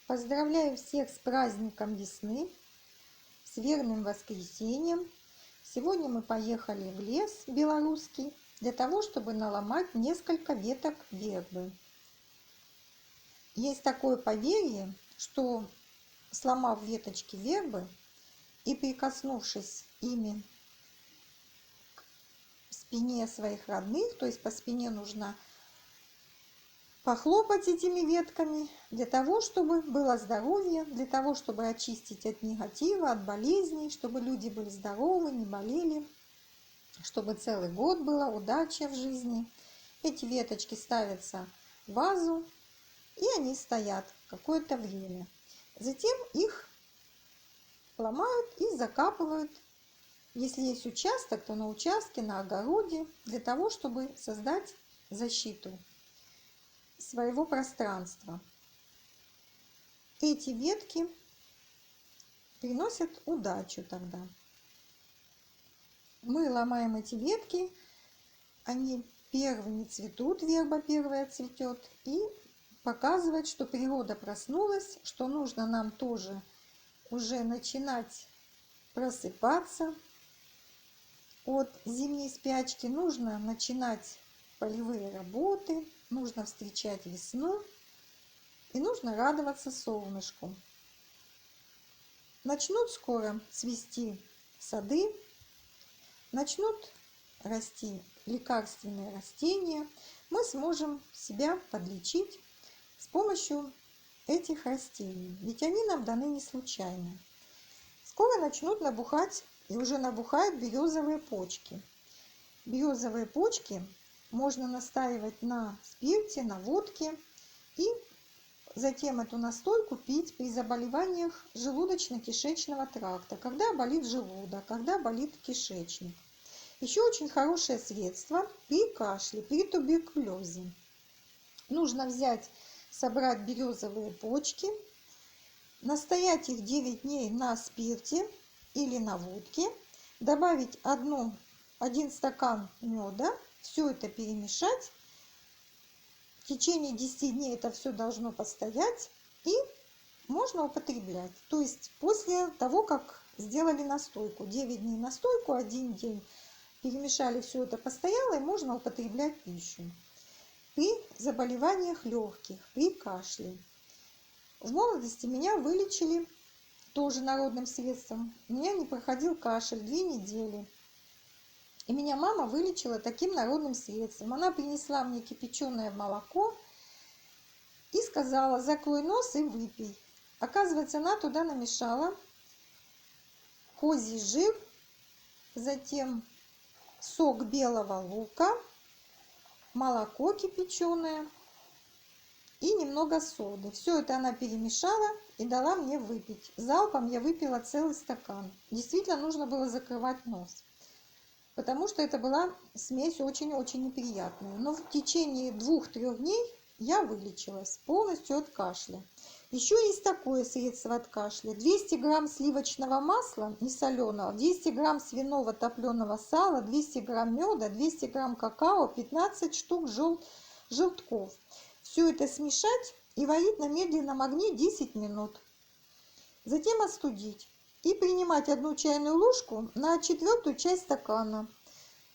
Поздравляю всех с праздником весны, с верным воскресеньем. Сегодня мы поехали в лес белорусский для того, чтобы наломать несколько веток вербы. Есть такое поверье, что сломав веточки вербы и прикоснувшись ими к спине своих родных, то есть по спине нужно похлопать этими ветками для того, чтобы было здоровье, для того, чтобы очистить от негатива, от болезней, чтобы люди были здоровы, не болели, чтобы целый год была удача в жизни. Эти веточки ставятся в вазу, и они стоят какое-то время. Затем их ломают и закапывают. Если есть участок, то на участке, на огороде, для того, чтобы создать защиту своего пространства. Эти ветки приносят удачу тогда. Мы ломаем эти ветки, они первыми цветут, верба первая цветет, и показывает, что природа проснулась, что нужно нам тоже уже начинать просыпаться от зимней спячки, нужно начинать полевые работы, нужно встречать весну и нужно радоваться солнышку. Начнут скоро цвести сады, начнут расти лекарственные растения, мы сможем себя подлечить с помощью этих растений, ведь они нам даны не случайно. Скоро начнут набухать, и уже набухают березовые почки. Березовые почки можно настаивать на спирте, на водке и затем эту настойку пить при заболеваниях желудочно-кишечного тракта, когда болит желудок, когда болит кишечник. Еще очень хорошее средство при кашле, при туберкулезе. Нужно собрать березовые почки, настоять их 9 дней на спирте или на водке, добавить 1 стакан меда, все это перемешать. В течение 10 дней это все должно постоять и можно употреблять. То есть после того, как сделали настойку. 9 дней настойку, 1 день перемешали, все это постояло, и можно употреблять пищу. При заболеваниях легких, при кашле. В молодости меня вылечили тоже народным средством. У меня не проходил кашель 2 недели. И меня мама вылечила таким народным средством. Она принесла мне кипяченое молоко и сказала: закрой нос и выпей. Оказывается, она туда намешала козий жир, затем сок белого лука, молоко кипяченое и немного соды. Все это она перемешала и дала мне выпить. Залпом я выпила целый стакан. Действительно нужно было закрывать нос, потому что это была смесь очень-очень неприятная. Но в течение 2-3 дней я вылечилась полностью от кашля. Еще есть такое средство от кашля. 200 грамм сливочного масла несоленого, 200 грамм свиного топленого сала, 200 грамм меда, 200 грамм какао, 15 штук желтков. Все это смешать и варить на медленном огне 10 минут. Затем остудить. И принимать 1 чайную ложку на 1/4 часть стакана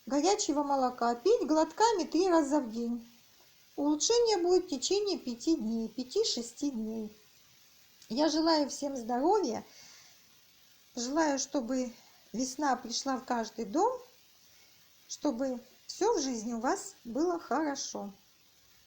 горячего молока. Пить глотками 3 раза в день. Улучшение будет в течение 5 дней, 5-6 дней. Я желаю всем здоровья. Желаю, чтобы весна пришла в каждый дом, чтобы все в жизни у вас было хорошо.